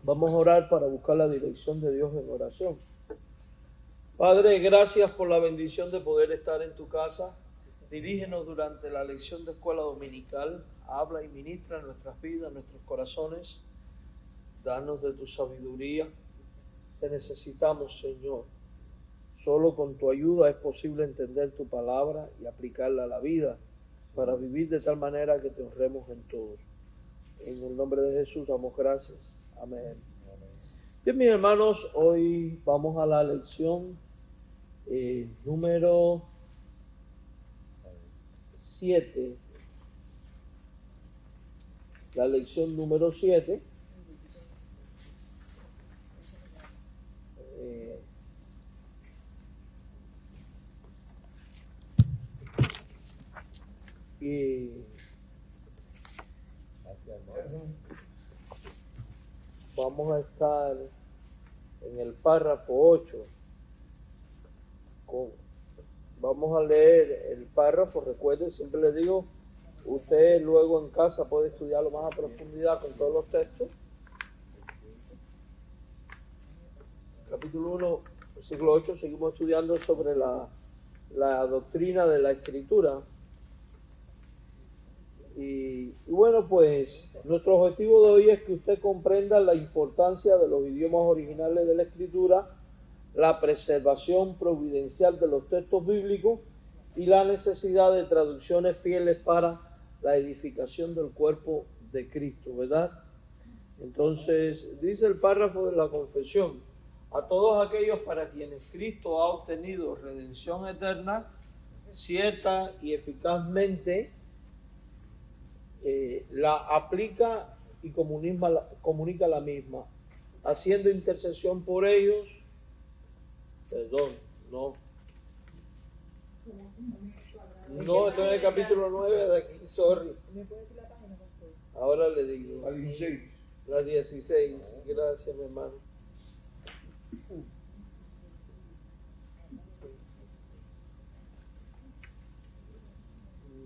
Vamos a orar para buscar la dirección de Dios en oración. Padre, gracias por la bendición de poder estar en tu casa. Dirígenos durante la lección de escuela dominical. Habla y ministra en nuestras vidas, en nuestros corazones. Danos de tu sabiduría. Te necesitamos, Señor. Solo con tu ayuda es posible entender tu palabra y aplicarla a la vida para vivir de tal manera que te honremos en todo. En el nombre de Jesús damos gracias. Amén. Bien, mis hermanos, hoy vamos a la lección número 7. La lección número 7. Y vamos a estar en el párrafo 8. Vamos a leer el párrafo. Recuerden, siempre les digo, usted luego en casa puede estudiarlo más a profundidad con todos los textos. Capítulo 1, versículo 8, seguimos estudiando sobre la doctrina de la Escritura. Y bueno, pues nuestro objetivo de hoy es que usted comprenda la importancia de los idiomas originales de la Escritura, la preservación providencial de los textos bíblicos y la necesidad de traducciones fieles para la edificación del cuerpo de Cristo, ¿verdad? Entonces, dice el párrafo de la confesión: a todos aquellos para quienes Cristo ha obtenido redención eterna, cierta y eficazmente, la aplica y comunica la misma, haciendo intercesión por ellos. No, esto es el capítulo 9 de aquí, sorry. Ahora le digo. La 16. Gracias, mi hermano.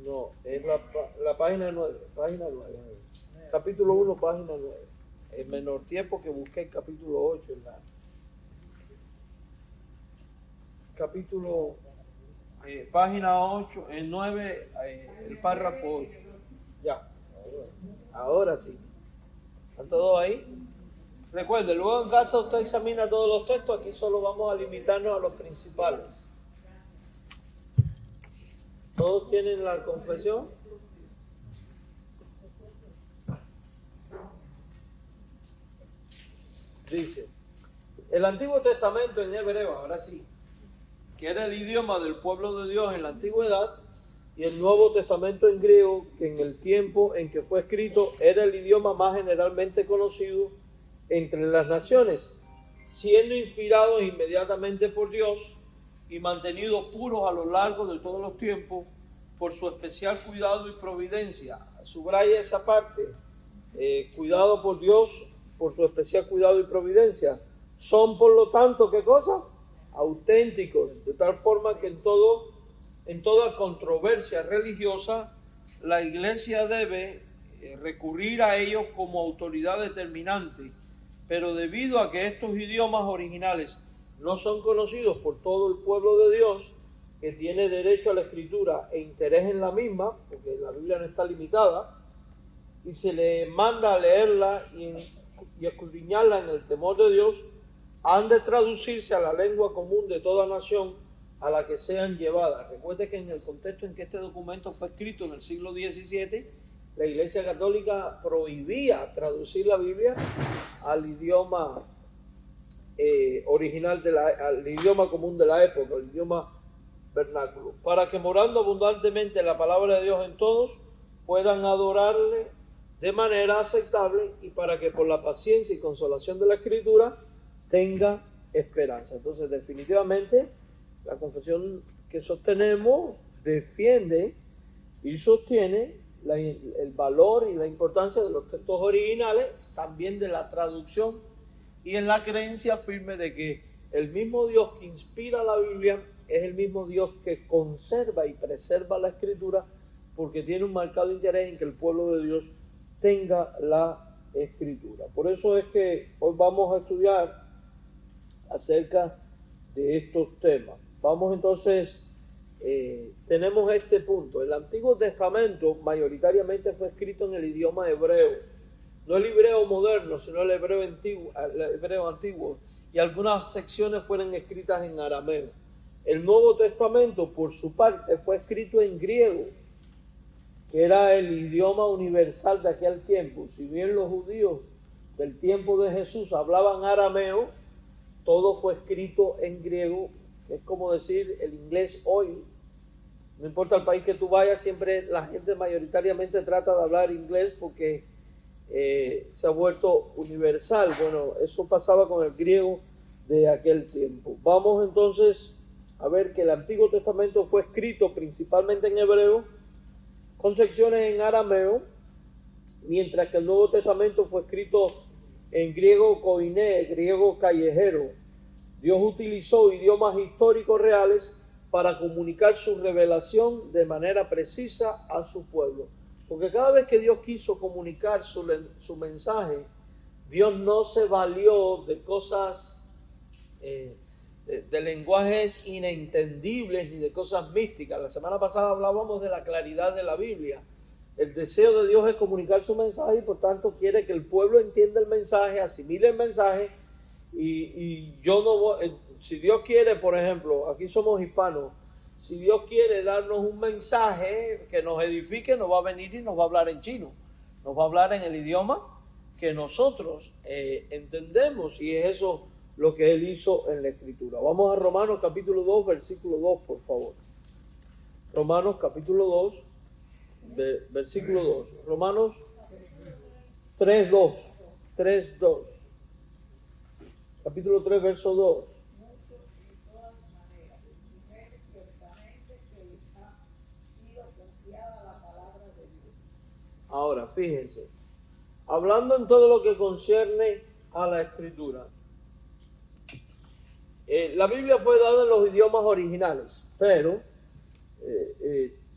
No, es la página 9. Capítulo 1, página 9. El menor tiempo que busqué el capítulo 8. Capítulo, página 8, el 9, el párrafo 8. Ya. Ahora sí. ¿Están todos ahí? Recuerde, luego en casa usted examina todos los textos. Aquí solo vamos a limitarnos a los principales. ¿Todos tienen la confesión? Dice, el Antiguo Testamento en hebreo, ahora sí, que era el idioma del pueblo de Dios en la antigüedad, y el Nuevo Testamento en griego, que en el tiempo en que fue escrito era el idioma más generalmente conocido entre las naciones, siendo inspirados inmediatamente por Dios y mantenidos puros a lo largo de todos los tiempos por su especial cuidado y providencia. Subraya esa parte, cuidado por Dios por su especial cuidado y providencia. Son, por lo tanto, ¿qué cosa? Auténticos, de tal forma que en toda controversia religiosa la Iglesia debe recurrir a ellos como autoridad determinante, pero debido a que estos idiomas originales no son conocidos por todo el pueblo de Dios, que tiene derecho a la escritura e interés en la misma, porque la Biblia no está limitada, y se le manda a leerla y escudriñarla en el temor de Dios, han de traducirse a la lengua común de toda nación a la que sean llevadas. Recuerde que en el contexto en que este documento fue escrito en el siglo XVII, la Iglesia Católica prohibía traducir la Biblia al idioma original, al idioma común de la época, el idioma vernáculo, para que morando abundantemente la palabra de Dios en todos, puedan adorarle de manera aceptable y para que por la paciencia y consolación de la Escritura tenga esperanza. Entonces, definitivamente, la confesión que sostenemos defiende y sostiene el valor y la importancia de los textos originales, también de la traducción, y en la creencia firme de que el mismo Dios que inspira la Biblia es el mismo Dios que conserva y preserva la Escritura, porque tiene un marcado interés en que el pueblo de Dios tenga la Escritura. Por eso es que hoy vamos a estudiar acerca de estos temas. Vamos entonces, tenemos este punto. El Antiguo Testamento mayoritariamente fue escrito en el idioma hebreo. No el hebreo moderno, sino el hebreo antiguo. Y algunas secciones fueron escritas en arameo. El Nuevo Testamento, por su parte, fue escrito en griego, que era el idioma universal de aquel tiempo. Si bien los judíos del tiempo de Jesús hablaban arameo, todo fue escrito en griego. Es como decir el inglés hoy. No importa el país que tú vayas, siempre la gente mayoritariamente trata de hablar inglés porque se ha vuelto universal. Bueno, eso pasaba con el griego de aquel tiempo. Vamos entonces a ver que el Antiguo Testamento fue escrito principalmente en hebreo, con secciones en arameo, mientras que el Nuevo Testamento fue escrito en griego koiné, griego callejero. Dios utilizó idiomas históricos reales para comunicar su revelación de manera precisa a su pueblo. Porque cada vez que Dios quiso comunicar su mensaje, Dios no se valió de cosas, de lenguajes inentendibles ni de cosas místicas. La semana pasada hablábamos de la claridad de la Biblia. El deseo de Dios es comunicar su mensaje y por tanto quiere que el pueblo entienda el mensaje, asimile el mensaje. Y yo no voy, si Dios quiere, por ejemplo, aquí somos hispanos, si Dios quiere darnos un mensaje que nos edifique, nos va a venir y nos va a hablar en chino, nos va a hablar en el idioma que nosotros entendemos, y es eso lo que Él hizo en la Escritura. Vamos a Romanos capítulo 2, versículo 2, por favor. Romanos capítulo 2, versículo 2. Romanos 3, 2. Capítulo 3, verso 2. Ahora, fíjense, hablando en todo lo que concierne a la Escritura, la Biblia fue dada en los idiomas originales, pero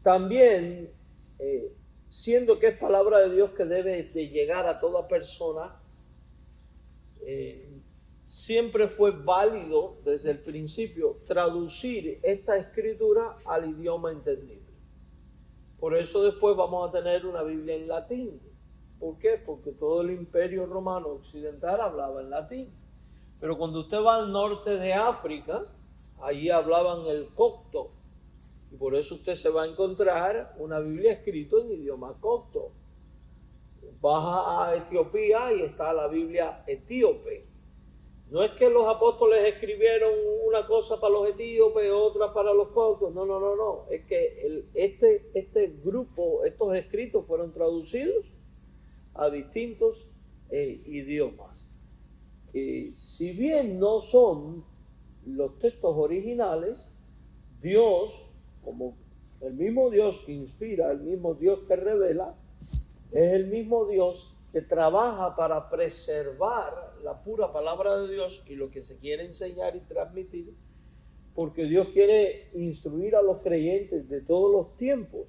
también, siendo que es palabra de Dios que debe de llegar a toda persona, siempre fue válido desde el principio traducir esta escritura al idioma entendible. Por eso después vamos a tener una Biblia en latín. ¿Por qué? Porque todo el imperio romano occidental hablaba en latín. Pero cuando usted va al norte de África, allí hablaban el copto. Y por eso usted se va a encontrar una Biblia escrita en idioma copto. Baja a Etiopía y está la Biblia etíope. No es que los apóstoles escribieron una cosa para los etíopes, otra para los coptos. No. Es que este grupo, estos escritos fueron traducidos a distintos idiomas. Si bien no son los textos originales, Dios, como el mismo Dios que inspira, el mismo Dios que revela, es el mismo Dios que trabaja para preservar la pura palabra de Dios y lo que se quiere enseñar y transmitir, porque Dios quiere instruir a los creyentes de todos los tiempos.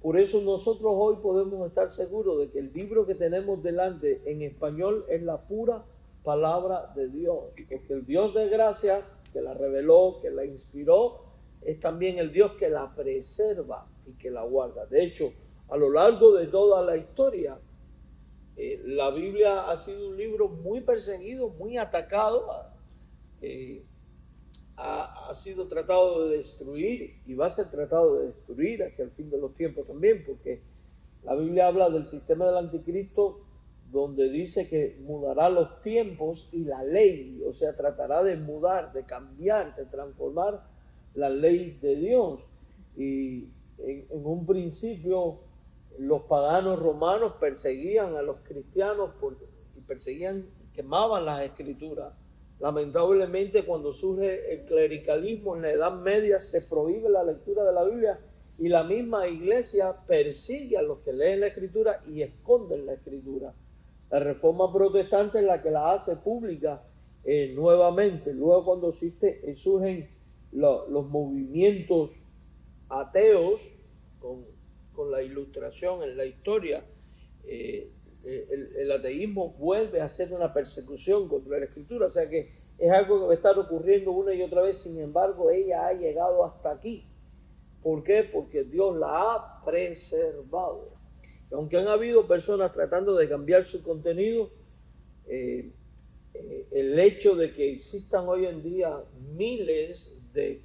Por eso nosotros hoy podemos estar seguros de que el libro que tenemos delante en español es la pura palabra de Dios, porque el Dios de gracia que la reveló, que la inspiró, es también el Dios que la preserva y que la guarda. De hecho, a lo largo de toda la historia, la Biblia ha sido un libro muy perseguido, muy atacado, ha sido tratado de destruir y va a ser tratado de destruir hacia el fin de los tiempos también, porque la Biblia habla del sistema del anticristo, donde dice que mudará los tiempos y la ley, o sea, tratará de mudar, de cambiar, de transformar la ley de Dios. Y en un principio los paganos romanos perseguían a los cristianos y perseguían, quemaban las escrituras. Lamentablemente, cuando surge el clericalismo en la Edad Media, se prohíbe la lectura de la Biblia y la misma iglesia persigue a los que leen la escritura y esconden la escritura. La Reforma Protestante es la que la hace pública nuevamente. Luego, cuando surgen los movimientos ateos con la Ilustración en la historia, el ateísmo vuelve a hacer una persecución contra la Escritura. O sea que es algo que va a estar ocurriendo una y otra vez. Sin embargo, ella ha llegado hasta aquí. ¿Por qué? Porque Dios la ha preservado. Aunque han habido personas tratando de cambiar su contenido, el hecho de que existan hoy en día miles de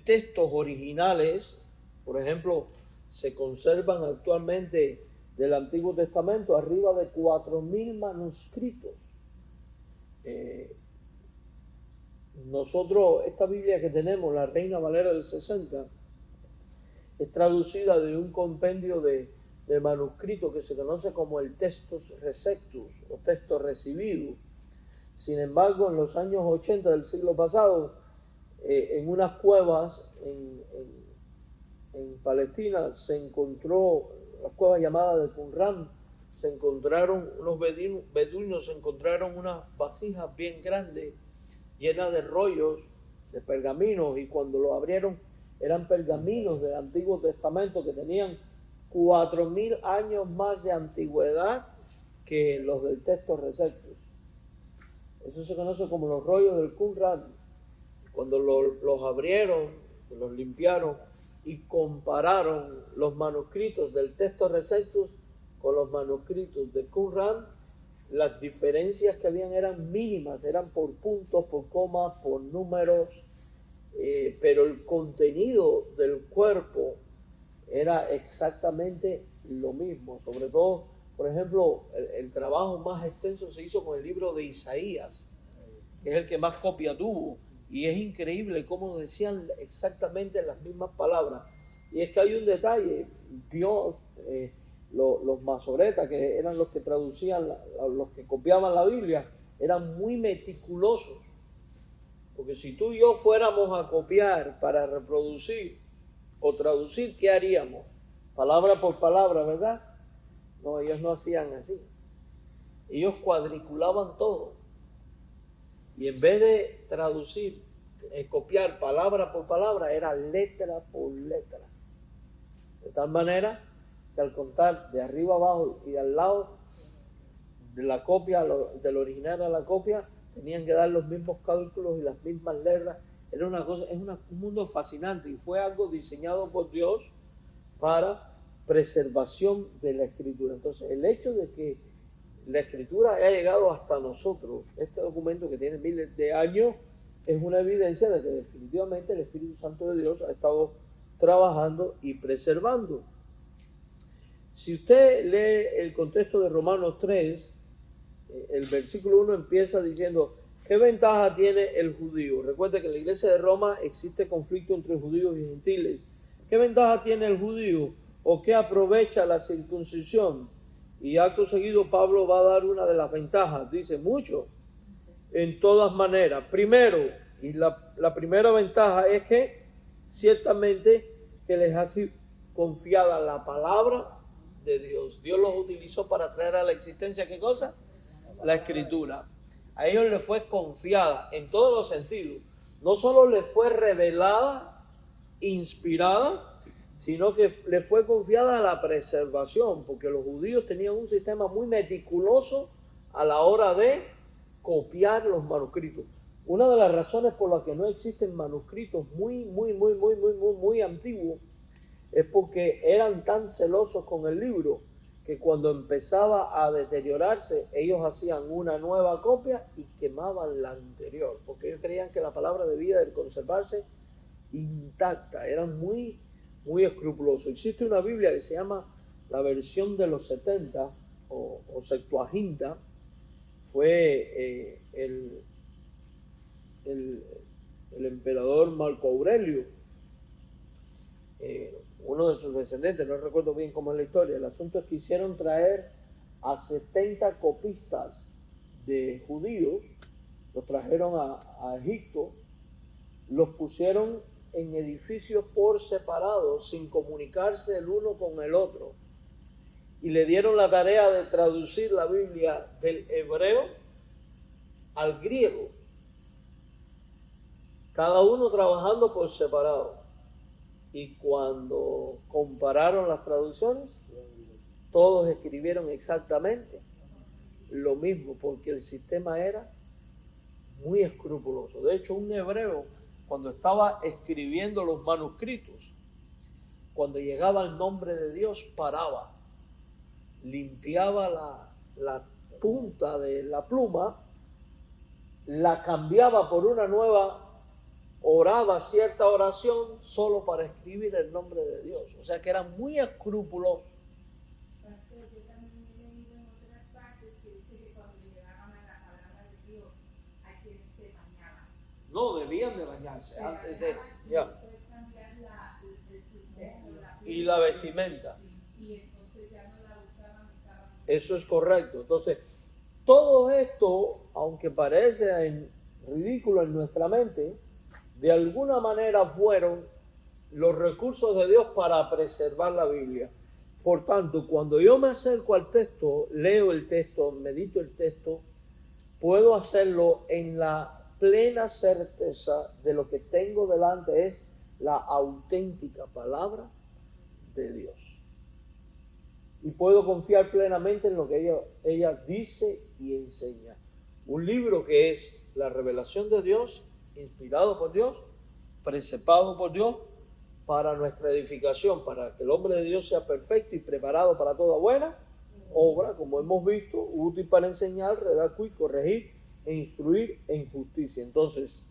textos originales, por ejemplo, se conservan actualmente del Antiguo Testamento arriba de 4.000 manuscritos. Nosotros, esta Biblia que tenemos, la Reina Valera del 60, es traducida de un compendio de manuscritos que se conoce como el Textus Receptus o texto recibido. Sin embargo, en los años 80 del siglo pasado, en unas cuevas en Palestina se encontró, las cuevas llamadas de Qumran, se encontraron unos beduinos, se encontraron unas vasijas bien grandes llenas de rollos, de pergaminos, y cuando lo abrieron eran pergaminos del Antiguo Testamento que tenían 4.000 años más de antigüedad que los del Textus Receptus. Eso se conoce como los rollos del Qumran. Cuando los abrieron, los limpiaron y compararon los manuscritos del Textus Receptus con los manuscritos de Qumran, las diferencias que habían eran mínimas, eran por puntos, por comas, por números, pero el contenido del cuerpo era exactamente lo mismo. Sobre todo, por ejemplo, el trabajo más extenso se hizo con el libro de Isaías, que es el que más copia tuvo, y es increíble cómo decían exactamente las mismas palabras. Y es que hay un detalle: Dios, los masoretas, que eran los que traducían, los que copiaban la Biblia, eran muy meticulosos, porque si tú y yo fuéramos a copiar para reproducir o traducir, ¿qué haríamos? Palabra por palabra, ¿verdad? No, ellos no hacían así. Ellos cuadriculaban todo. Y en vez de traducir, copiar palabra por palabra, era letra por letra. De tal manera que al contar de arriba abajo y de al lado de la copia, del original a la copia, tenían que dar los mismos cálculos y las mismas letras. Era una cosa, un mundo fascinante, y fue algo diseñado por Dios para preservación de la Escritura. Entonces, el hecho de que la Escritura haya llegado hasta nosotros, este documento que tiene miles de años, es una evidencia de que definitivamente el Espíritu Santo de Dios ha estado trabajando y preservando. Si usted lee el contexto de Romanos 3, el versículo 1 empieza diciendo: ¿qué ventaja tiene el judío? Recuerde que en la iglesia de Roma existe conflicto entre judíos y gentiles. ¿Qué ventaja tiene el judío? ¿O qué aprovecha la circuncisión? Y acto seguido Pablo va a dar una de las ventajas. Dice: mucho, en todas maneras. Primero, y la primera ventaja es que ciertamente que les ha sido confiada la palabra de Dios. Dios los utilizó para traer a la existencia, ¿qué cosa? La Escritura. A ellos les fue confiada en todos los sentidos. No solo les fue revelada, inspirada, sino que les fue confiada la preservación, porque los judíos tenían un sistema muy meticuloso a la hora de copiar los manuscritos. Una de las razones por las que no existen manuscritos muy antiguos es porque eran tan celosos con el libro que cuando empezaba a deteriorarse, ellos hacían una nueva copia y quemaban la anterior, porque ellos creían que la palabra debía de conservarse intacta. Eran muy escrupulosos. Existe una Biblia que se llama la versión de los 70 o Septuaginta. Fue el emperador Marco Aurelio, uno de sus descendientes, no recuerdo bien cómo es la historia. El asunto es que hicieron traer a 70 copistas de judíos, los trajeron a Egipto, los pusieron en edificios por separado, sin comunicarse el uno con el otro, y le dieron la tarea de traducir la Biblia del hebreo al griego, cada uno trabajando por separado. Y cuando compararon las traducciones, todos escribieron exactamente lo mismo, porque el sistema era muy escrupuloso. De hecho, un hebreo, cuando estaba escribiendo los manuscritos, cuando llegaba el nombre de Dios, paraba, limpiaba la punta de la pluma, la cambiaba por una nueva, oraba cierta oración solo para escribir el nombre de Dios. O sea que eran muy escrupulosos. Yo también he leído en otras partes que dice que cuando llegaban a la palabra de Dios, hay quienes se bañaban. No, debían de bañarse antes de... Ya. Y la vestimenta. Y entonces ya no la usaban. Eso es correcto. Entonces, todo esto, aunque parece ridículo en nuestra mente, de alguna manera fueron los recursos de Dios para preservar la Biblia. Por tanto, cuando yo me acerco al texto, leo el texto, medito el texto, puedo hacerlo en la plena certeza de lo que tengo delante es la auténtica palabra de Dios. Y puedo confiar plenamente en lo que ella dice y enseña. Un libro que es la revelación de Dios, inspirado por Dios, precepado por Dios, para nuestra edificación, para que el hombre de Dios sea perfecto y preparado para toda buena obra, como hemos visto, útil para enseñar, redactar, corregir e instruir en justicia. Entonces,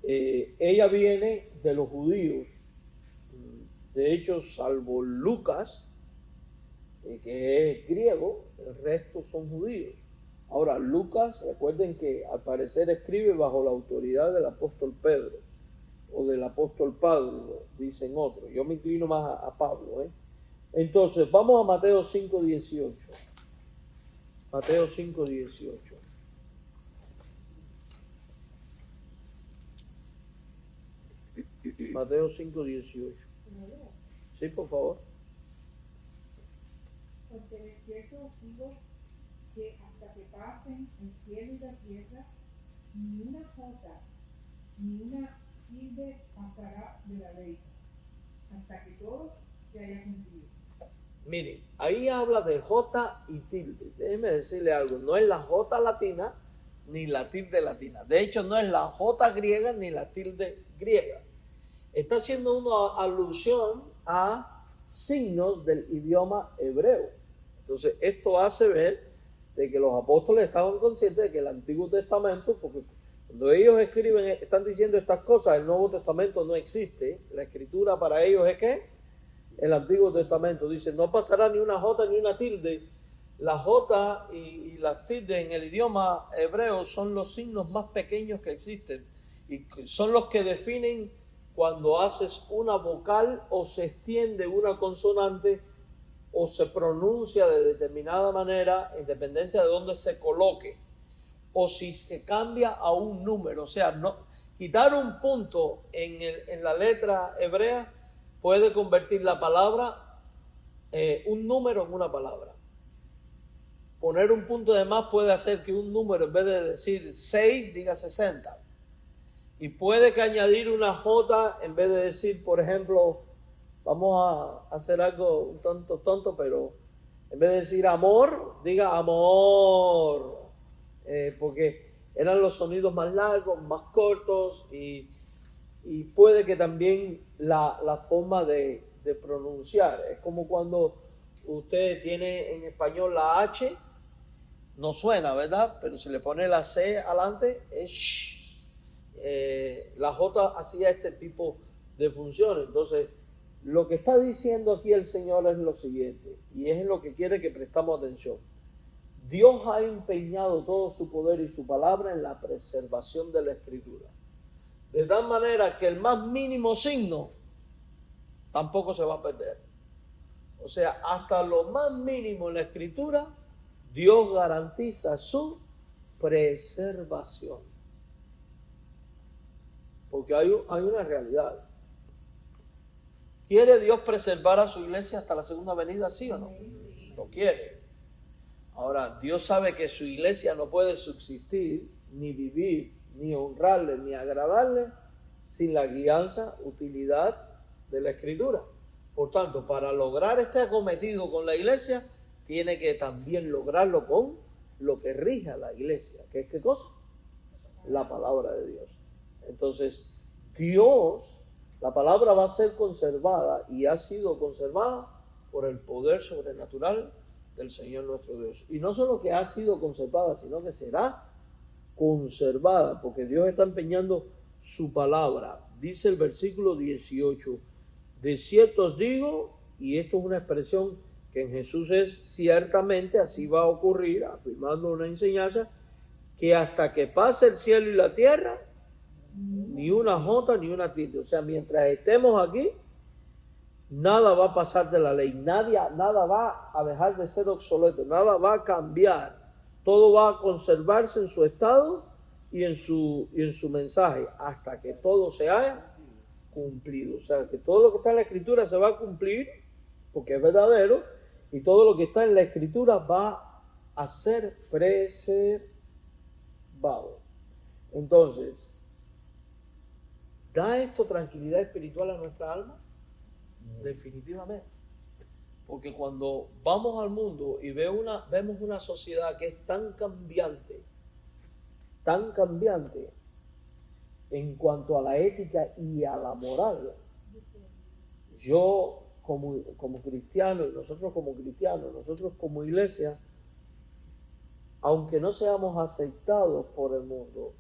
ella viene de los judíos. De hecho, salvo Lucas, que es griego, el resto son judíos. Ahora, Lucas, recuerden que al parecer escribe bajo la autoridad del apóstol Pedro o del apóstol Pablo, dicen otros. Yo me inclino más a Pablo. Entonces, vamos a Mateo 5:18. Mateo 5:18. Mateo 5:18. Sí, por favor. Porque de cierto os digo que hasta que pasen el cielo y la tierra, ni una jota ni una tilde pasará de la ley, hasta que todo se haya cumplido. Miren, ahí habla de jota y tilde. Déjenme decirle algo, no es la jota latina ni la tilde latina. De hecho, no es la jota griega ni la tilde griega. Está haciendo una alusión a signos del idioma hebreo. Entonces, esto hace ver de que los apóstoles estaban conscientes de que el Antiguo Testamento, porque cuando ellos escriben, están diciendo estas cosas, el Nuevo Testamento no existe. La escritura para ellos es que el Antiguo Testamento dice, no pasará ni una jota ni una tilde. La jota y las tildes en el idioma hebreo son los signos más pequeños que existen y son los que definen cuando haces una vocal o se extiende una consonante o se pronuncia de determinada manera en dependencia de dónde se coloque o si se cambia a un número. O sea, no, quitar un punto en la letra hebrea puede convertir la palabra, un número en una palabra. Poner un punto de más puede hacer que un número, en vez de decir 6, diga 60. Y puede que añadir una J, en vez de decir, por ejemplo, vamos a hacer algo un tanto tonto, pero en vez de decir amor, diga amor. Porque eran los sonidos más largos, más cortos y puede que también la forma de pronunciar. Es como cuando usted tiene en español la H, no suena, ¿verdad? Pero si le pone la C adelante, es sh. La J hacía este tipo de funciones. Entonces, lo que está diciendo aquí el Señor es lo siguiente, y es en lo que quiere que prestamos atención. Dios ha empeñado todo su poder y su palabra en la preservación de la Escritura. De tal manera que el más mínimo signo tampoco se va a perder. O sea, hasta lo más mínimo en la Escritura, Dios garantiza su preservación. Porque hay una realidad. ¿Quiere Dios preservar a su iglesia hasta la segunda venida, sí o no? Lo quiere. Ahora, Dios sabe que su iglesia no puede subsistir, ni vivir, ni honrarle, ni agradarle sin la guianza, utilidad de la Escritura. Por tanto, para lograr este cometido con la iglesia, tiene que también lograrlo con lo que rige a la iglesia, que es ¿qué cosa? La palabra de Dios. Entonces, Dios, la palabra va a ser conservada y ha sido conservada por el poder sobrenatural del Señor nuestro Dios. Y no solo que ha sido conservada, sino que será conservada, porque Dios está empeñando su palabra. Dice el versículo 18, de cierto os digo, y esto es una expresión que en Jesús es ciertamente, así va a ocurrir, afirmando una enseñanza, que hasta que pase el cielo y la tierra, ni una jota ni una tilde. O sea, mientras estemos aquí, nada va a pasar de la ley, nada va a dejar de ser obsoleto, nada va a cambiar, todo va a conservarse en su estado y en su mensaje, hasta que todo se haya cumplido. O sea, que todo lo que está en la Escritura se va a cumplir, porque es verdadero, y todo lo que está en la Escritura va a ser preservado. Entonces, ¿da esto tranquilidad espiritual a nuestra alma? Definitivamente. Porque cuando vamos al mundo y vemos una sociedad que es tan cambiante en cuanto a la ética y a la moral, yo como cristiano, y nosotros como cristianos, nosotros como iglesia, aunque no seamos aceptados por el mundo,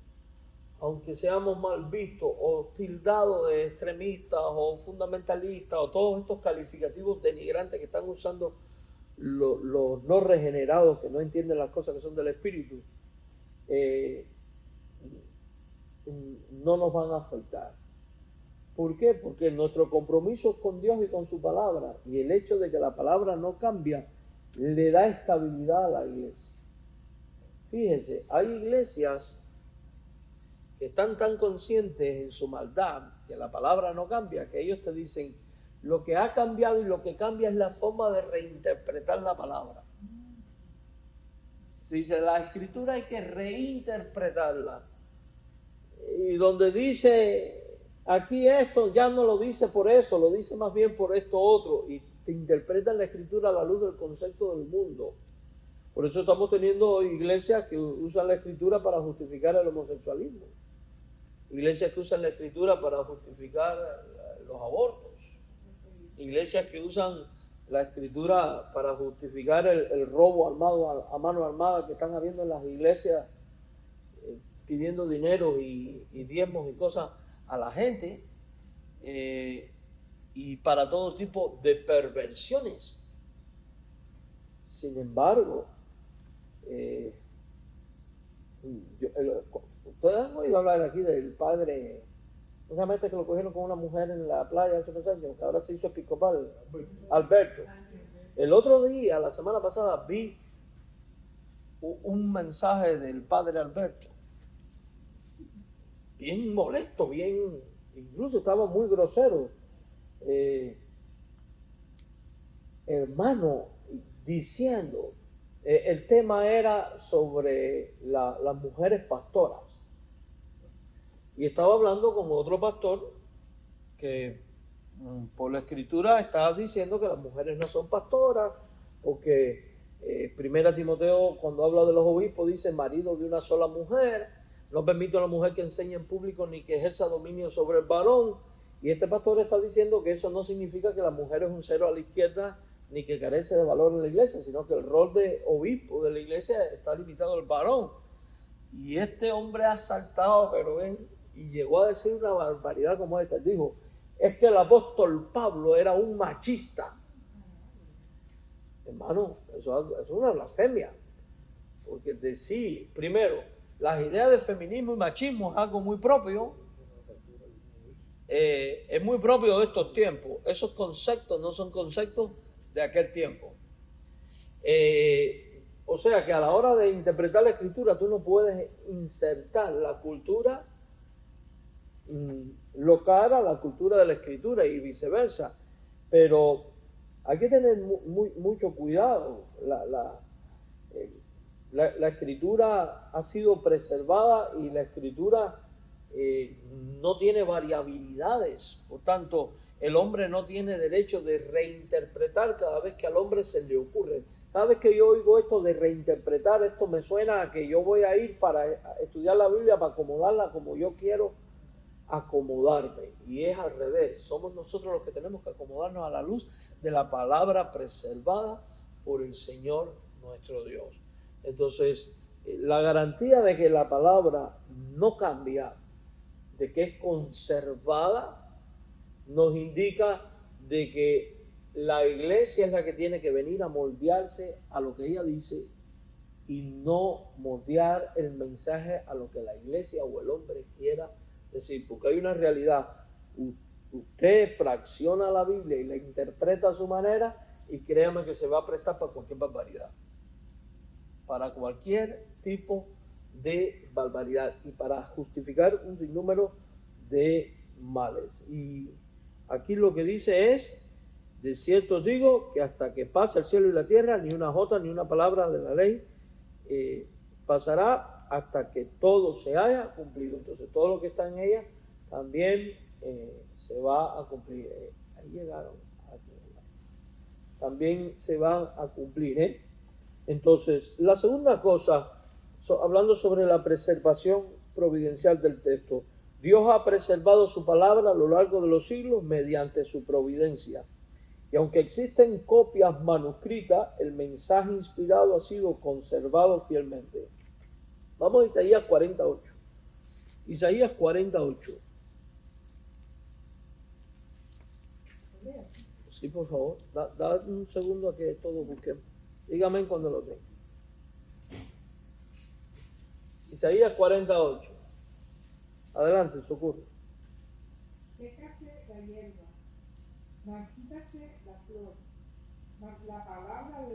aunque seamos mal vistos o tildados de extremistas o fundamentalistas o todos estos calificativos denigrantes que están usando los no regenerados que no entienden las cosas que son del Espíritu, no nos van a afectar. ¿Por qué? Porque nuestro compromiso con Dios y con su palabra, y el hecho de que la palabra no cambia, le da estabilidad a la iglesia. Fíjense, hay iglesias que están tan conscientes en su maldad que la palabra no cambia, que ellos te dicen, lo que ha cambiado y lo que cambia es la forma de reinterpretar la palabra. Dice, la Escritura hay que reinterpretarla. Y donde dice aquí esto, ya no lo dice por eso, lo dice más bien por esto otro. Y te interpretan la Escritura a la luz del concepto del mundo. Por eso estamos teniendo iglesias que usan la Escritura para justificar el homosexualismo. Iglesias que usan la Escritura para justificar los abortos. Iglesias que usan la Escritura para justificar el robo armado a mano armada que están habiendo en las iglesias, pidiendo dinero y diezmos y cosas a la gente, y para todo tipo de perversiones. Sin embargo, ustedes han oído hablar aquí del padre, precisamente que lo cogieron con una mujer en la playa hace unos años, que ahora se hizo episcopal, Alberto. El otro día, la semana pasada, vi un mensaje del padre Alberto, bien molesto, incluso estaba muy grosero, hermano, diciendo, el tema era sobre las mujeres pastoras. Y estaba hablando con otro pastor que por la Escritura estaba diciendo que las mujeres no son pastoras, porque Primera Timoteo, cuando habla de los obispos, dice marido de una sola mujer, no permite a la mujer que enseñe en público ni que ejerza dominio sobre el varón. Y este pastor está diciendo que eso no significa que la mujer es un cero a la izquierda ni que carece de valor en la iglesia, sino que el rol de obispo de la iglesia está limitado al varón. Y este hombre ha saltado, pero y llegó a decir una barbaridad como esta. Dijo, es que el apóstol Pablo era un machista. Hermano, eso es una blasfemia. Porque decir, primero, las ideas de feminismo y machismo es algo muy propio. Es muy propio de estos tiempos. Esos conceptos no son conceptos de aquel tiempo. O sea que a la hora de interpretar la Escritura tú no puedes insertar la cultura local a la cultura de la Escritura y viceversa. Pero hay que tener mucho cuidado. La Escritura ha sido preservada y la Escritura no tiene variabilidades. Por tanto, El hombre no tiene derecho de reinterpretar cada vez que al hombre se le ocurre. Cada vez que yo oigo esto de reinterpretar, esto me suena a que yo voy a ir para estudiar la Biblia, para acomodarla como yo quiero acomodarme. Y es al revés. Somos nosotros los que tenemos que acomodarnos a la luz de la palabra preservada por el Señor nuestro Dios. Entonces, la garantía de que la palabra no cambia, de que es conservada, nos indica de que la iglesia es la que tiene que venir a moldearse a lo que ella dice y no moldear el mensaje a lo que la iglesia o el hombre quiera decir, porque hay una realidad. Usted fracciona la Biblia y la interpreta a su manera y créame que se va a prestar para cualquier barbaridad, para cualquier tipo de barbaridad y para justificar un sinnúmero de males. Y aquí lo que dice es: de cierto os digo que hasta que pase el cielo y la tierra, ni una jota ni una palabra de la ley pasará hasta que todo se haya cumplido. Entonces todo lo que está en ella también se va a cumplir. Ahí llegaron. También se van a cumplir. Entonces, la segunda cosa, hablando sobre la preservación providencial del texto, Dios ha preservado su palabra a lo largo de los siglos mediante su providencia. Y aunque existen copias manuscritas, el mensaje inspirado ha sido conservado fielmente. Vamos a Isaías 48. Isaías 48. Sí, por favor. Da un segundo a que todos busquemos. Dígame cuando lo tenga. Isaías 48. Adelante, Socorro. Sécase la hierba, marchítase la flor, mas la palabra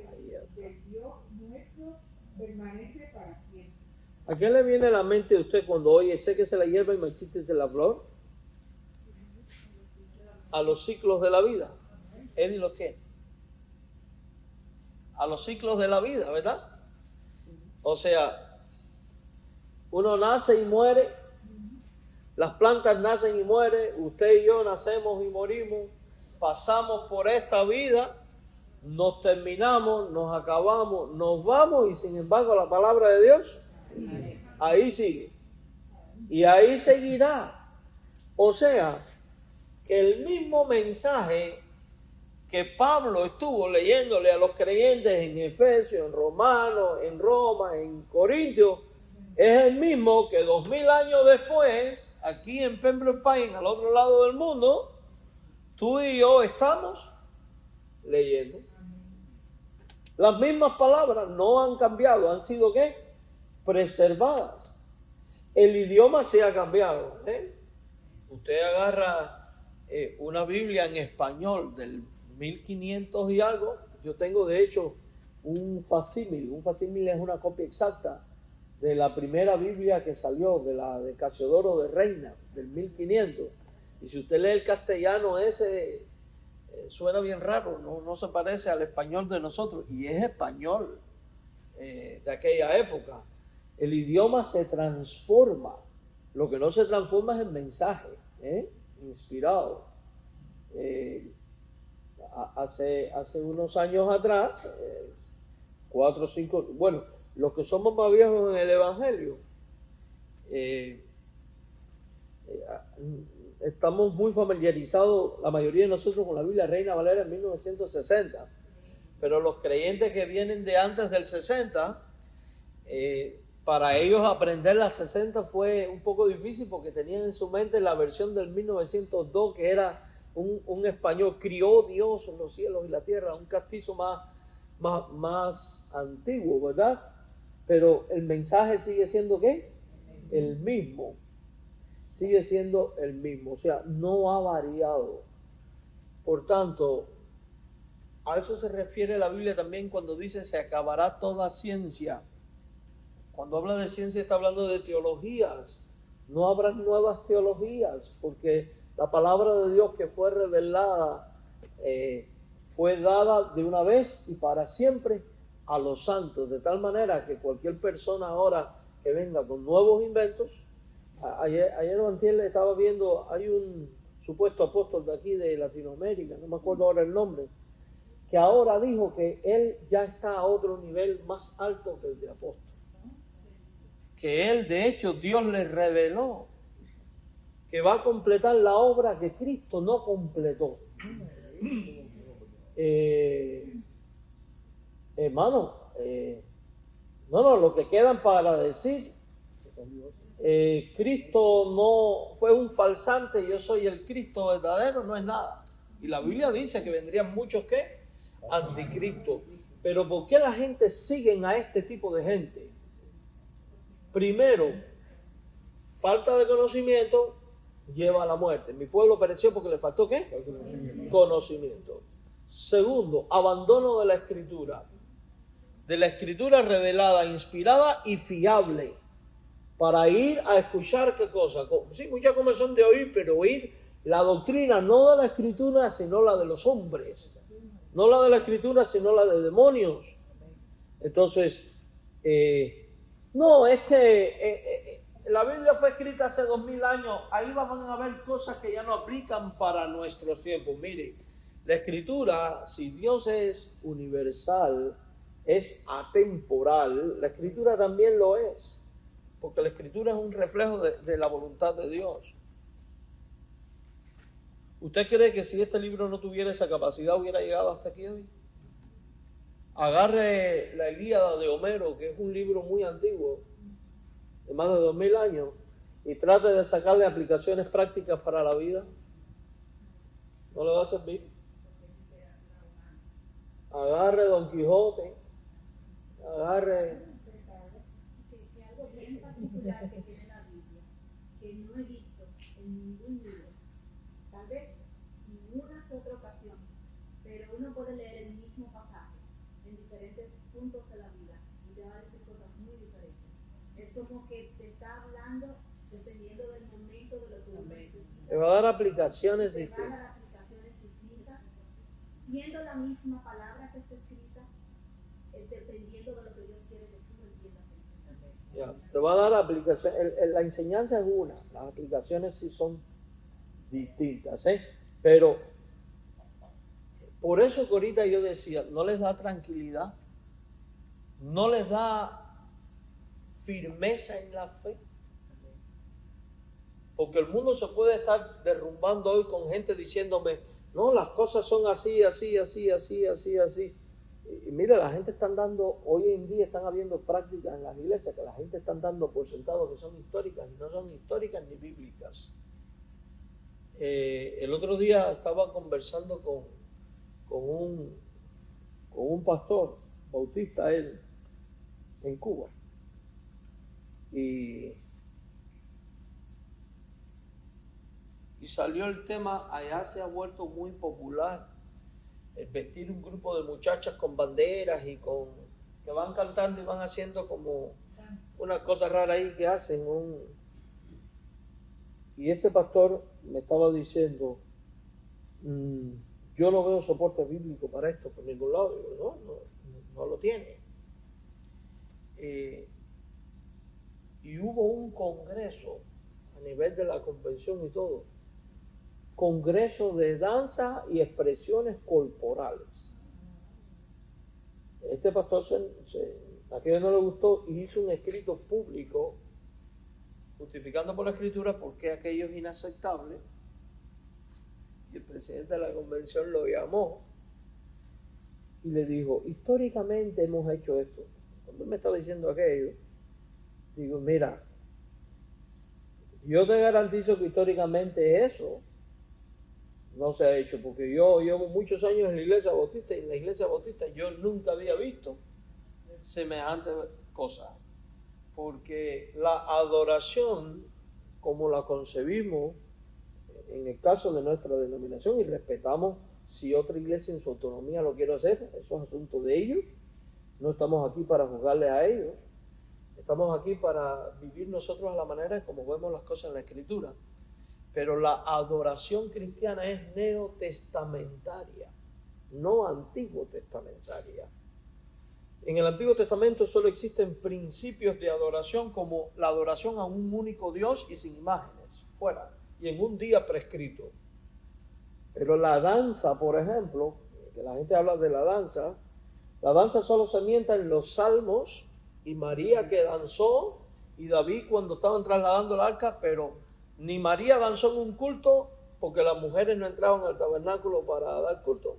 de Dios nuestro permanece para siempre. ¿A qué le viene a la mente a usted cuando oye séquese la hierba y marchítese la flor? A los ciclos de la vida. Eddie lo tiene. A los ciclos de la vida, ¿verdad? O sea, uno nace y muere, las plantas nacen y mueren, usted y yo nacemos y morimos, pasamos por esta vida, nos terminamos, nos acabamos, nos vamos y sin embargo la palabra de Dios ahí sigue y ahí seguirá. O sea, que el mismo mensaje que Pablo estuvo leyéndole a los creyentes en Efesios, en Romanos, en Roma, en Corintios, es el mismo que 2000 años después, aquí en Pembroke Pines, al otro lado del mundo, tú y yo estamos leyendo. Las mismas palabras no han cambiado, han sido ¿qué? Preservadas. El idioma se ha cambiado. Usted agarra una Biblia en español del 1500 y algo. Yo tengo de hecho un facsímil. Un facsímil es una copia exacta de la primera Biblia que salió, de la de Casiodoro de Reina, del 1500. Y si usted lee el castellano ese, suena bien raro, no se parece al español de nosotros. Y es español de aquella época. El idioma se transforma. Lo que no se transforma es el mensaje inspirado. Hace unos años atrás, 4 o 5, bueno, los que somos más viejos en el Evangelio, estamos muy familiarizados, la mayoría de nosotros, con la Biblia Reina Valera en 1960, pero los creyentes que vienen de antes del 60, para ellos aprender la 60 fue un poco difícil porque tenían en su mente la versión del 1902, que era un español: crió Dios en los cielos y la tierra, un castizo más antiguo, ¿verdad? Pero el mensaje sigue siendo ¿qué? El mismo. Sigue siendo el mismo, o sea, no ha variado. Por tanto, a eso se refiere la Biblia también cuando dice se acabará toda ciencia. Cuando habla de ciencia está hablando de teologías. No habrá nuevas teologías, porque la palabra de Dios que fue revelada fue dada de una vez y para siempre a los santos, de tal manera que cualquier persona ahora que venga con nuevos inventos, ayer o antier estaba viendo, hay supuesto apóstol de aquí de Latinoamérica, no me acuerdo ahora el nombre, que ahora dijo que él ya está a otro nivel más alto que el de apóstol. Que él, de hecho, Dios le reveló que va a completar la obra que Cristo no completó. Hermano, no, lo que quedan para decir, Cristo no fue un falsante, yo soy el Cristo verdadero, no es nada. Y la Biblia dice que vendrían muchos, ¿qué? Anticristo. Pero ¿por qué la gente sigue a este tipo de gente? Primero, falta de conocimiento lleva a la muerte. Mi pueblo pereció porque le faltó ¿qué? Conocimiento. Segundo, abandono de la escritura revelada, inspirada y fiable, para ir a escuchar qué cosa. Sí, muchas cosas son de oír, pero oír la doctrina no de la escritura, sino la de los hombres. No la de la escritura, sino la de demonios. Entonces, no, es que la Biblia fue escrita hace 2000 años, ahí van a haber cosas que ya no aplican para nuestros tiempos. Mire, la escritura, si Dios es universal, es atemporal, la escritura también lo es, porque la escritura es un reflejo de la voluntad de Dios. ¿Usted cree que si este libro no tuviera esa capacidad hubiera llegado hasta aquí hoy? Agarre la Ilíada de Homero, que es un libro muy antiguo, de más de 2000 años, y trate de sacarle aplicaciones prácticas para la vida. No le va a servir. Agarre Don Quijote, agarre... Que algo bien particular que tiene la Biblia, que no he visto en ningún libro, tal vez en una que otra ocasión, pero uno puede leer el mismo pasaje en diferentes puntos de la vida y te va a decir cosas muy diferentes. Es como que te está hablando dependiendo del momento de lo que uno necesita. Te va a dar aplicaciones Te va a distintas. dar aplicaciones distintas, siendo la misma palabra que está escrita, dependiendo de lo que Dios quiere que tú entiendas en ese momento. Ya, te va a dar aplicaciones. La enseñanza es una, las aplicaciones sí son distintas, pero por eso que ahorita yo decía, no les da tranquilidad, no les da firmeza en la fe, porque el mundo se puede estar derrumbando hoy con gente diciéndome, no, las cosas son así. Y mira, la gente están dando, hoy en día están habiendo prácticas en las iglesias que la gente están dando por sentado que son históricas y no son históricas ni bíblicas. El otro día estaba conversando con un pastor bautista él en Cuba y salió el tema. Allá se ha vuelto muy popular el vestir un grupo de muchachas con banderas y que van cantando y van haciendo como una cosa rara ahí que hacen y este pastor me estaba diciendo, yo no veo soporte bíblico para esto por ningún lado. Digo, no lo tiene. Y hubo un congreso a nivel de la convención y todo, congreso de danza y expresiones corporales. Este pastor a aquello no le gustó y hizo un escrito público justificando por la escritura por qué aquello es inaceptable. Y el presidente de la convención lo llamó y le dijo, históricamente hemos hecho esto. Cuando él me estaba diciendo aquello, digo, mira, yo te garantizo que históricamente eso no se ha hecho, porque yo llevo muchos años en la iglesia bautista y en la iglesia bautista yo nunca había visto semejante cosa, porque la adoración como la concebimos en el caso de nuestra denominación, y respetamos si otra iglesia en su autonomía lo quiere hacer, eso es asunto de ellos, no estamos aquí para juzgarles a ellos, estamos aquí para vivir nosotros a la manera como vemos las cosas en la escritura. Pero la adoración cristiana es neotestamentaria, no antiguo testamentaria. En el Antiguo Testamento solo existen principios de adoración, como la adoración a un único Dios y sin imágenes, fuera, y en un día prescrito. Pero la danza, por ejemplo, que la gente habla de la danza solo se mienta en los salmos, y María que danzó, y David cuando estaban trasladando el arca, pero ni María danzó en un culto, porque las mujeres no entraban al tabernáculo para dar culto,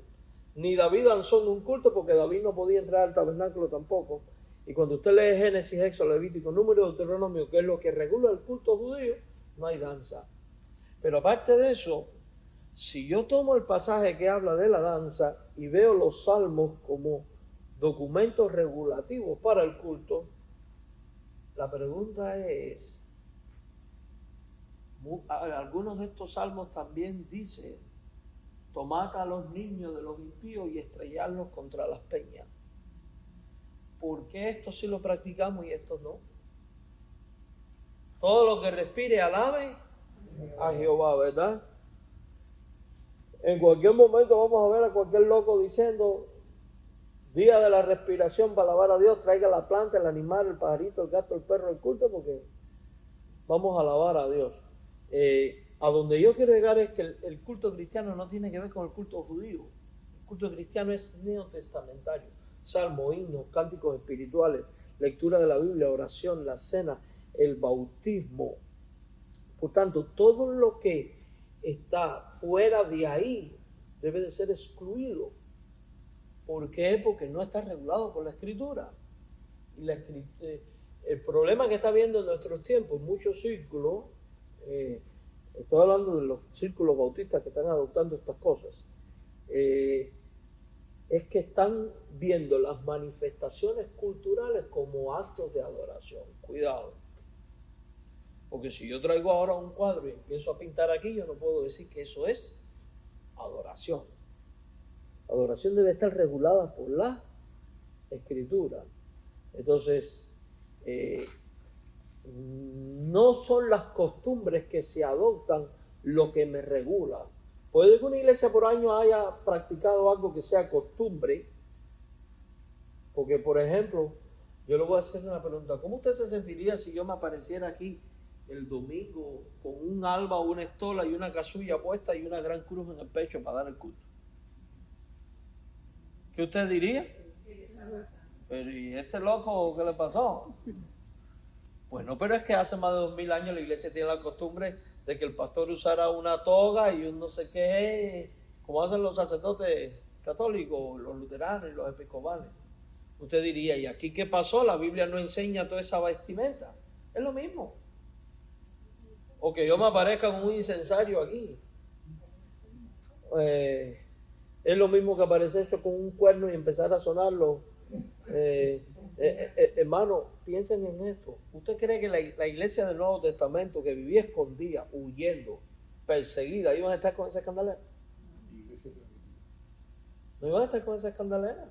ni David danzó en un culto, porque David no podía entrar al tabernáculo tampoco. Y cuando usted lee Génesis, Éxodo, Levítico, Número, Deuteronomio, que es lo que regula el culto judío, no hay danza. Pero aparte de eso, si yo tomo el pasaje que habla de la danza y veo los salmos como documentos regulativos para el culto, la pregunta es, algunos de estos salmos también dicen, tomad a los niños de los impíos y estrellarlos contra las peñas. ¿Por qué esto sí lo practicamos y esto no? Todo lo que respire alabe a Jehová, ¿verdad? En cualquier momento vamos a ver a cualquier loco diciendo, día de la respiración para alabar a Dios, traiga la planta, el animal, el pajarito, el gato, el perro, el culto, porque vamos a alabar a Dios. A donde yo quiero llegar es que el culto cristiano no tiene que ver con el culto judío. El culto cristiano es neotestamentario. Salmos, himnos, cánticos espirituales, lectura de la Biblia, oración, la cena, el bautismo. Por tanto, todo lo que está fuera de ahí debe de ser excluido. ¿Por qué? Porque no está regulado por la Escritura. Y el problema que está habiendo en nuestros tiempos, muchos círculos, estoy hablando de los círculos bautistas que están adoptando estas cosas, es que están viendo las manifestaciones culturales como actos de adoración. Cuidado. Porque si yo traigo ahora un cuadro y empiezo a pintar aquí, yo no puedo decir que eso es adoración. La adoración debe estar regulada por la Escritura. Entonces, no son las costumbres que se adoptan lo que me regula. Puede que una iglesia por año haya practicado algo que sea costumbre, porque por ejemplo, yo le voy a hacer una pregunta, ¿cómo usted se sentiría si yo me apareciera aquí el domingo con un alba, una estola y una casulla puesta y una gran cruz en el pecho para dar el culto? ¿Qué usted diría? Pero ¿y este loco qué le pasó? Bueno, pero es que hace más de 2000 años la iglesia tiene la costumbre de que el pastor usara una toga y un no sé qué, como hacen los sacerdotes católicos, los luteranos y los episcopales. Usted diría, ¿y aquí qué pasó? La Biblia no enseña toda esa vestimenta. Es lo mismo. O que yo me aparezca con un incensario aquí. Es lo mismo que aparecerse con un cuerno y empezar a sonarlo. Hermano, piensen en esto. ¿Usted cree que la iglesia del Nuevo Testamento, que vivía escondida, huyendo, perseguida, iban a estar con esa escandalera? No iban a estar con esa escandalera.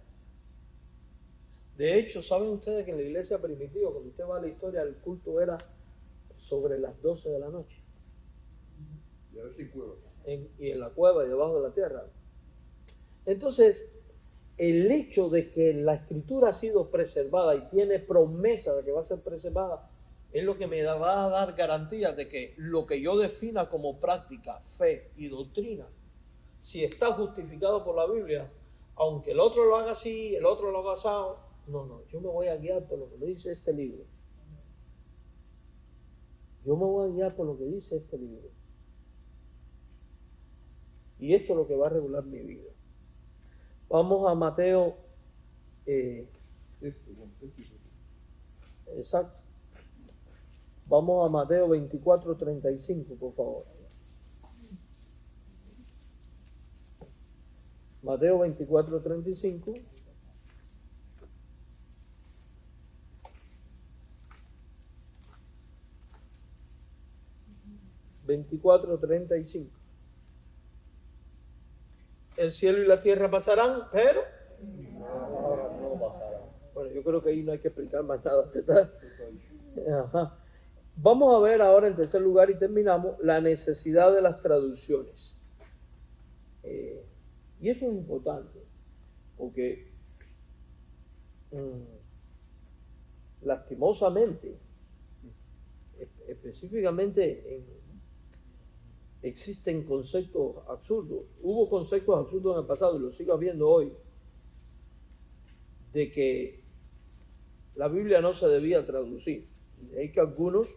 De hecho, ¿saben ustedes que en la iglesia primitiva, cuando usted va a la historia, el culto era sobre las 12 de la noche? Y a ver si cueva. Y en la cueva y debajo de la tierra. Entonces, el hecho de que la Escritura ha sido preservada y tiene promesa de que va a ser preservada, es lo que me va a dar garantías de que lo que yo defina como práctica, fe y doctrina, si está justificado por la Biblia, aunque el otro lo haga así, el otro lo haga asado, no, yo me voy a guiar por lo que dice este libro. Yo me voy a guiar por lo que dice este libro. Y esto es lo que va a regular mi vida. Vamos a Mateo. Exacto. Vamos a Mateo 24:35, por favor. Mateo 24:35. El cielo y la tierra pasarán, pero no pasarán. Bueno, yo creo que ahí no hay que explicar más nada, ¿verdad? Ajá. Vamos a ver ahora en tercer lugar y terminamos la necesidad de las traducciones. Y esto es importante porque lastimosamente, específicamente existen conceptos absurdos. Hubo conceptos absurdos en el pasado y lo sigo viendo hoy, de que la Biblia no se debía traducir. De ahí que algunos,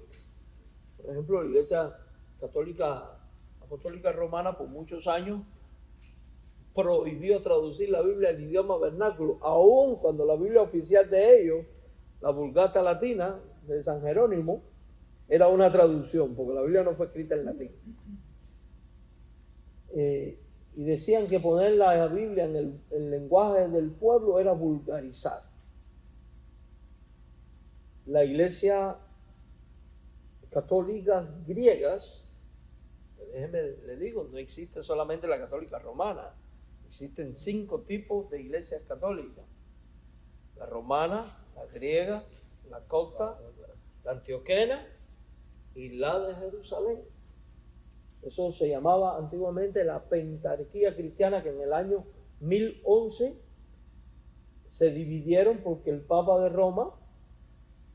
por ejemplo, la Iglesia Católica Apostólica Romana por muchos años prohibió traducir la Biblia al idioma vernáculo, aun cuando la Biblia oficial de ellos, la Vulgata Latina de San Jerónimo, era una traducción, porque la Biblia no fue escrita en latín. Y decían que poner la Biblia en el lenguaje del pueblo era vulgarizar. La Iglesia católica griegas, déjeme le digo, no existe solamente la católica romana, existen 5 tipos de iglesias católicas: la romana, la griega, la copta, la antioquena y la de Jerusalén. Eso se llamaba antiguamente la pentarquía cristiana, que en el año 1011 se dividieron porque el Papa de Roma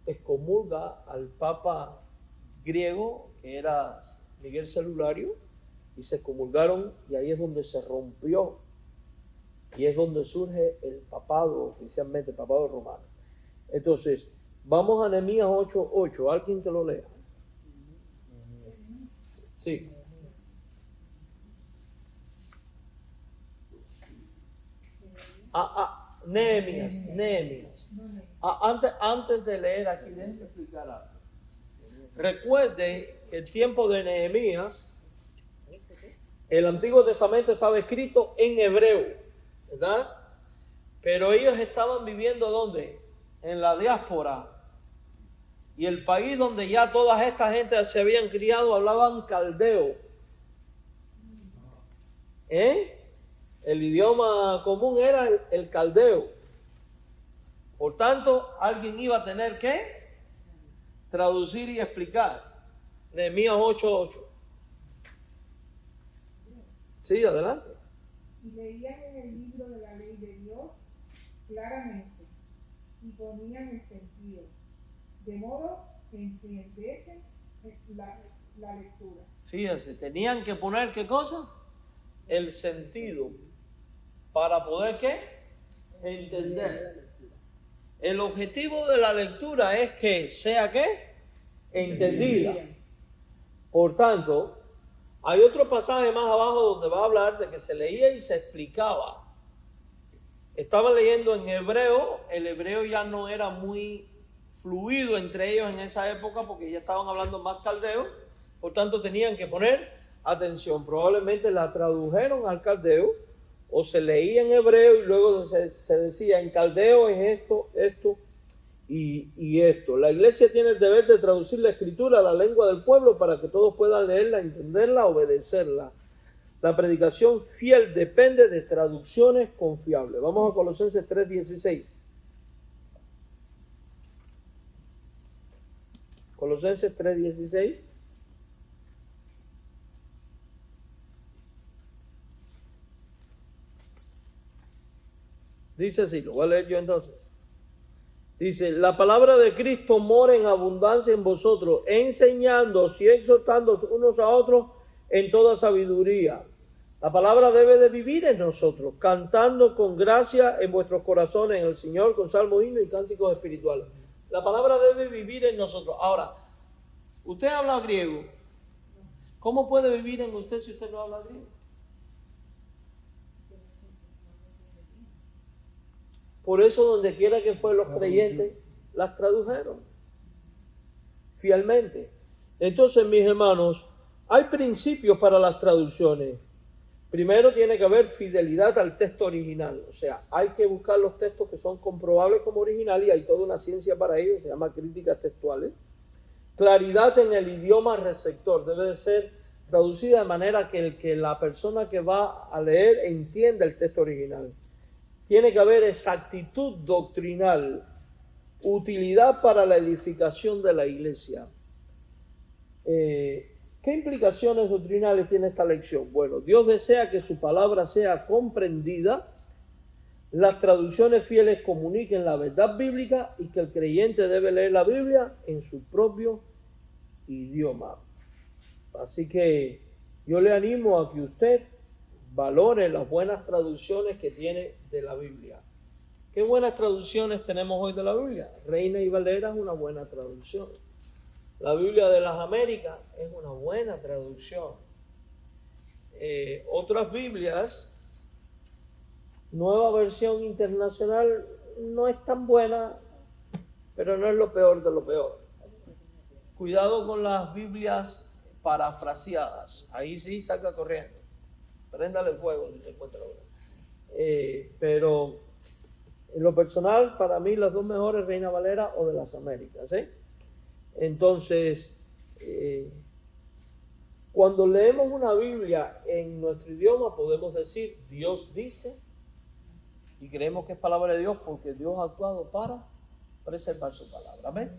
excomulga al Papa griego, que era Miguel Celulario, y se excomulgaron, y ahí es donde se rompió, y es donde surge el papado oficialmente, el papado romano. Entonces, vamos a Nehemías 8:8, alguien que lo lea. Sí. Nehemías. Antes de leer aquí, déjenme explicar algo. Recuerde que el tiempo de Nehemías, el Antiguo Testamento estaba escrito en hebreo, ¿verdad? Pero ellos estaban viviendo ¿dónde? En la diáspora. Y el país donde ya toda esta gente se habían criado hablaban caldeo. El idioma común era el caldeo. Por tanto, alguien iba a tener que traducir y explicar. Nehemías 8:8. Sí, adelante. Y leían en el libro de la ley de Dios claramente y ponían el sentido, de modo que entendiesen la lectura. Fíjense, tenían que poner ¿qué cosa? El sentido para poder ¿qué? Entender. El objetivo de la lectura es que sea ¿qué? Entendida. Por tanto, hay otro pasaje más abajo donde va a hablar de que se leía y se explicaba. Estaba leyendo en hebreo, el hebreo ya no era muy fluido entre ellos en esa época porque ya estaban hablando más caldeo, por tanto tenían que poner atención. Probablemente la tradujeron al caldeo o se leía en hebreo y luego se decía en caldeo es esto y esto. La iglesia tiene el deber de traducir la escritura a la lengua del pueblo para que todos puedan leerla, entenderla, obedecerla. La predicación fiel depende de traducciones confiables. Vamos a Colosenses 3:16. Colosenses 3:16. Dice así, lo voy a leer yo entonces. Dice, la palabra de Cristo mora en abundancia en vosotros, enseñándoos y exhortándoos unos a otros en toda sabiduría. La palabra debe de vivir en nosotros, cantando con gracia en vuestros corazones en el Señor con salmos, himnos y cánticos espirituales. La palabra debe vivir en nosotros. Ahora, usted habla griego. ¿Cómo puede vivir en usted si usted no habla griego? Por eso donde quiera que fue los creyentes, las tradujeron fielmente. Entonces, mis hermanos, hay principios para las traducciones. Primero tiene que haber fidelidad al texto original. O sea, hay que buscar los textos que son comprobables como originales y hay toda una ciencia para ello, se llama críticas textuales. Claridad en el idioma receptor. Debe de ser traducida de manera que la persona que va a leer entienda el texto original. Tiene que haber exactitud doctrinal, utilidad para la edificación de la iglesia. ¿Qué implicaciones doctrinales tiene esta lección? Bueno, Dios desea que su palabra sea comprendida, las traducciones fieles comuniquen la verdad bíblica y que el creyente debe leer la Biblia en su propio idioma. Así que yo le animo a que usted valore las buenas traducciones que tiene de la Biblia. ¿Qué buenas traducciones tenemos hoy de la Biblia? Reina y Valera es una buena traducción. La Biblia de las Américas es una buena traducción. Otras Biblias, Nueva Versión Internacional, no es tan buena, pero no es lo peor de lo peor. Cuidado con las Biblias parafraseadas. Ahí sí saca corriendo. Préndale fuego si te encuentra una. Pero en lo personal, para mí las dos mejores, Reina Valera o de las Américas. Entonces, cuando leemos una Biblia en nuestro idioma, podemos decir, Dios dice, y creemos que es palabra de Dios porque Dios ha actuado para preservar su palabra. Amén.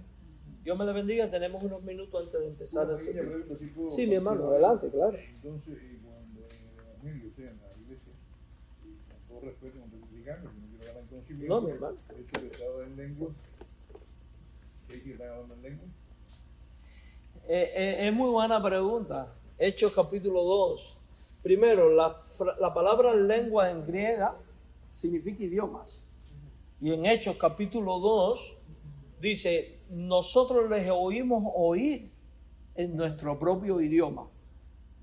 Dios me le bendiga. Tenemos unos minutos antes de empezar el servicio. Sí, mi hermano, adelante, claro. Entonces, cuando en el Evangelio, o sea, en la iglesia, y con todo respeto, no estoy criticando, no quiero ganar conocimiento, No, mi hermano. eso que estaba en lengua, ¿qué que estaba hablando en lengua? Es muy buena pregunta. Hechos capítulo 2. Primero, la palabra lengua en griega significa idiomas. Y en Hechos capítulo 2 dice, nosotros les oímos oír en nuestro propio idioma.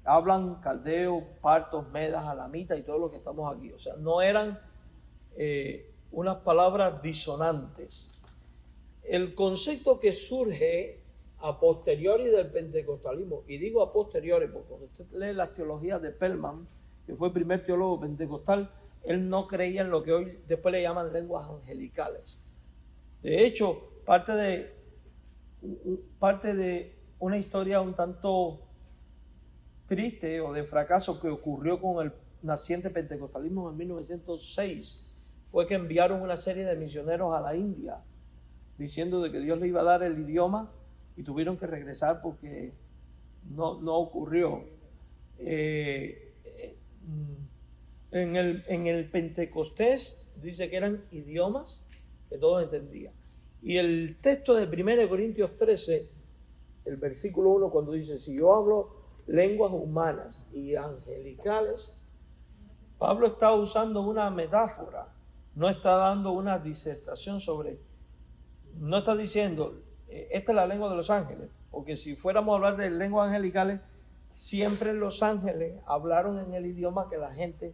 Hablan caldeo, partos, medas, alamitas y todo lo que estamos aquí. O sea, no eran unas palabras disonantes. El concepto que surge a posteriori del pentecostalismo, y digo a posteriori porque cuando usted lee las teologías de Perlman, que fue el primer teólogo pentecostal, él no creía en lo que hoy después le llaman lenguas angelicales. De hecho, parte de una historia un tanto triste o de fracaso que ocurrió con el naciente pentecostalismo en 1906 fue que enviaron una serie de misioneros a la India diciendo de que Dios le iba a dar el idioma y tuvieron que regresar porque no ocurrió. En el Pentecostés dice que eran idiomas que todos entendían. Y el texto de 1 Corintios 13, el versículo 1, cuando dice, si yo hablo lenguas humanas y angelicales, Pablo está usando una metáfora, no está dando una disertación no está diciendo, esta es la lengua de los ángeles, porque si fuéramos a hablar de lenguas angelicales, siempre los ángeles hablaron en el idioma que la gente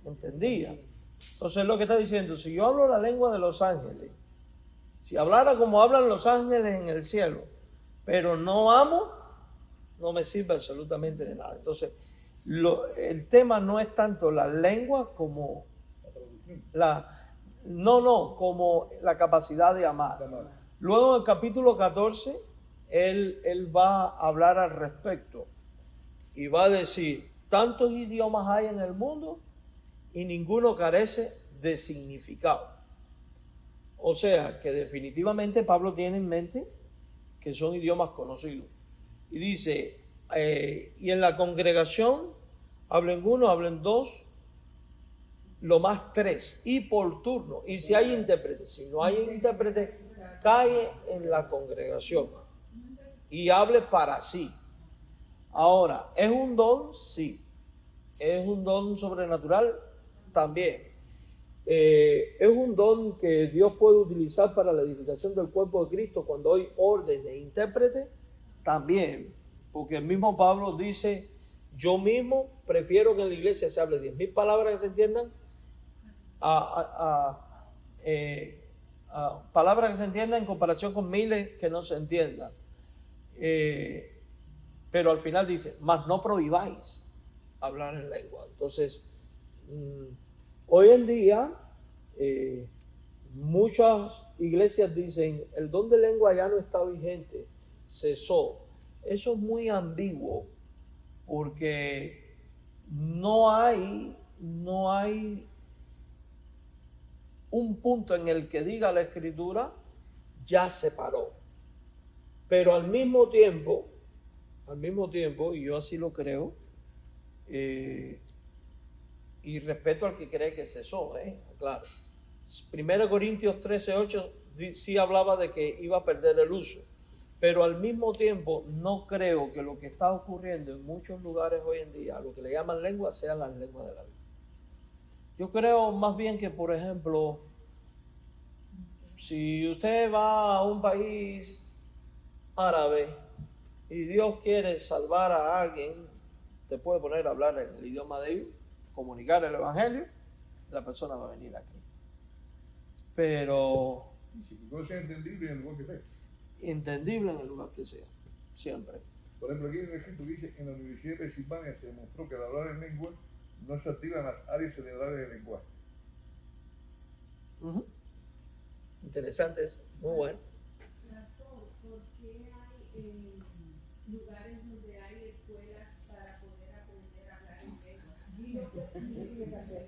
entendía. Entonces lo que está diciendo, si yo hablo la lengua de los ángeles, si hablara como hablan los ángeles en el cielo, pero no amo, no me sirve absolutamente de nada. Entonces, el tema no es tanto la lengua como como la capacidad de amar. Luego en el capítulo 14, él va a hablar al respecto y va a decir, tantos idiomas hay en el mundo y ninguno carece de significado. O sea, que definitivamente Pablo tiene en mente que son idiomas conocidos. Y dice, y en la congregación hablen uno, hablen dos, lo más tres, y por turno. Y si hay intérprete, si no hay intérprete, cae en la congregación y hable para sí. Ahora, ¿es un don? Sí. ¿Es un don sobrenatural? También. Es un don que Dios puede utilizar para la edificación del cuerpo de Cristo cuando hay orden de intérprete, también, porque el mismo Pablo dice, yo mismo prefiero que en la iglesia se hable 10,000 palabras que se entiendan palabras que se entiendan en comparación con miles que no se entiendan. Pero al final dice, mas no prohibáis hablar en lengua. Entonces, hoy en día, muchas iglesias dicen, el don de lengua ya no está vigente, cesó. Eso es muy ambiguo, porque no hay un punto en el que diga la Escritura, ya se paró. Pero al mismo tiempo, y yo así lo creo, y respeto al que cree que cesó, claro. 1 Corintios 13:8 sí hablaba de que iba a perder el uso. Pero al mismo tiempo no creo que lo que está ocurriendo en muchos lugares hoy en día, lo que le llaman lengua, sean las lenguas de la Biblia. Yo creo más bien que, por ejemplo, si usted va a un país árabe y Dios quiere salvar a alguien, te puede poner a hablar en el idioma de ellos, comunicar el evangelio, la persona va a venir aquí. Pero Y si todo sea entendible en el lugar que esté. entendible en el lugar que sea, siempre. Por ejemplo, aquí hay un ejemplo que dice: en la Universidad de Pensilvania se demostró que al hablar en lengua no se activan las áreas cerebrales del lenguaje. Ujú. Interesante eso, muy bueno. Pastor, ¿por qué hay lugares donde hay escuelas para poder aprender a hablar en lengua? Yo creo que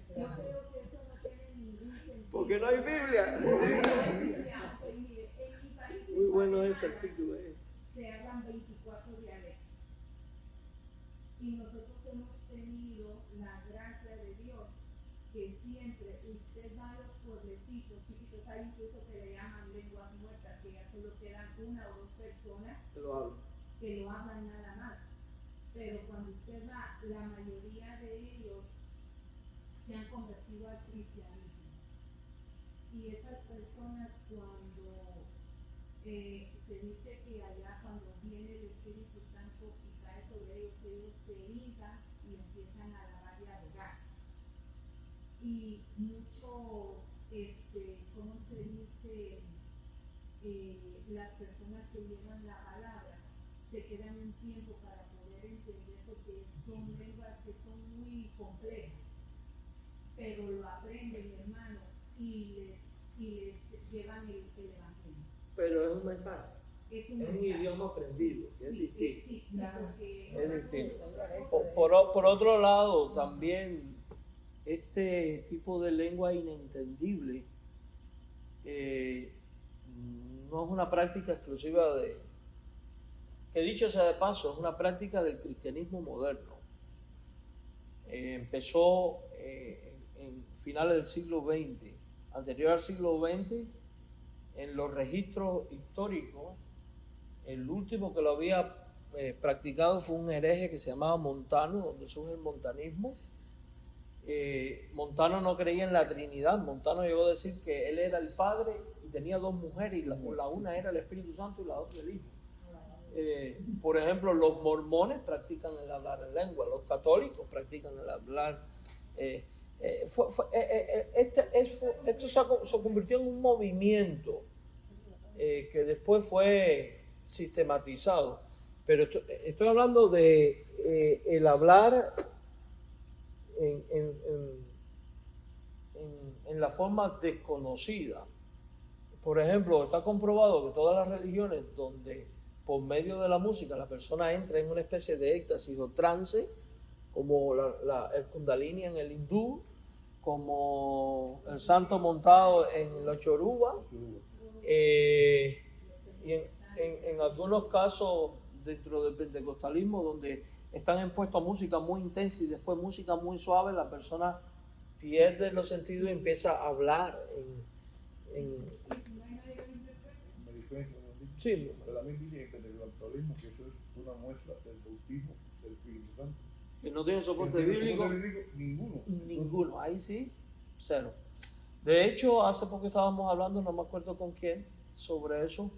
eso no tiene ningún sentido. Porque no hay Biblia. Pues mire, en mi país, Muy bueno en ese Guatemala, artículo. se hablan 24 dialectos. Y nosotros hemos tenido la gracia de Dios que siempre usted va a los pueblecitos chiquitos, hay incluso que le llaman lenguas muertas, que ya solo quedan una o dos personas Te lo hablo. que lo hablan nada más. Pero cuando usted va, la mayoría de ellos se han convertido al cristianismo. Y esas personas, cuando se dice que allá cuando viene el Espíritu Santo y cae sobre ellos, ellos se hincan y empiezan a alabar y a adorar. Y muchos, ¿cómo se dice? Las personas que llevan la palabra se quedan un tiempo para poder entender, porque son lenguas que son muy complejas, pero lo aprenden, hermano, y les llevan el evangelio. Pero es un mensaje. Es Es un mensaje. idioma aprendido, que es distinto. Sí, porque Es distinto. Por otro lado, también este tipo de lengua inentendible no es una práctica exclusiva que dicho sea de paso, es una práctica del cristianismo moderno. Empezó en finales del siglo XX, anterior al siglo XX. En los registros históricos, el último que lo había practicado fue un hereje que se llamaba Montano, donde surge el montanismo. Montano no creía en la Trinidad. Montano llegó a decir que él era el Padre y tenía dos mujeres, y la una era el Espíritu Santo y la otra el Hijo. Por ejemplo, los mormones practican el hablar en lengua, los católicos practican el hablar. Esto se convirtió en un movimiento que después fue sistematizado, pero estoy hablando de el hablar en la forma desconocida. Por ejemplo, está comprobado que todas las religiones donde por medio de la música la persona entra en una especie de éxtasis o trance, como el Kundalini en el hindú, como el santo montado en la Choruba, y en algunos casos dentro del pentecostalismo, donde están expuestos a música muy intensa y después música muy suave, la persona pierde los sentidos y empieza a hablar sí. Pero también dice que el bautismo, que eso es una muestra del bautismo del Espíritu Santo. Que no tiene soporte ¿Tiene bíblico. soporte bíblico? Ninguno. Ninguno, ahí sí, cero. De hecho, hace poco estábamos hablando, no me acuerdo con quién, sobre eso,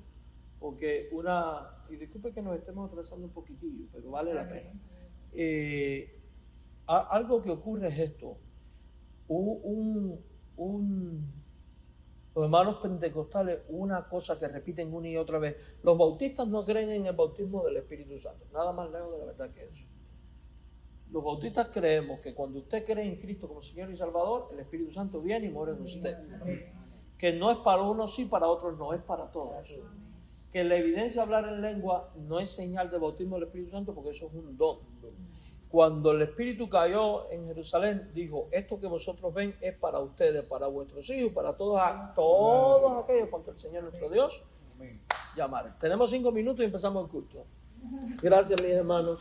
porque y disculpe que nos estemos atrasando un poquitillo, pero vale la pena. Algo que ocurre es esto: los hermanos pentecostales, una cosa que repiten una y otra vez: los bautistas no creen en el bautismo del Espíritu Santo. Nada más lejos de la verdad que eso. Los bautistas creemos que cuando usted cree en Cristo como Señor y Salvador, el Espíritu Santo viene y muere en usted. Que no es para unos sí, para otros no, es para todos. Que la evidencia de hablar en lengua no es señal de bautismo del Espíritu Santo, porque eso es un don. Cuando el Espíritu cayó en Jerusalén, dijo: esto que vosotros ven es para ustedes, para vuestros hijos, para todos aquellos cuanto el Señor nuestro Dios llamare. Tenemos 5 minutos y empezamos el culto. Gracias, mis hermanos.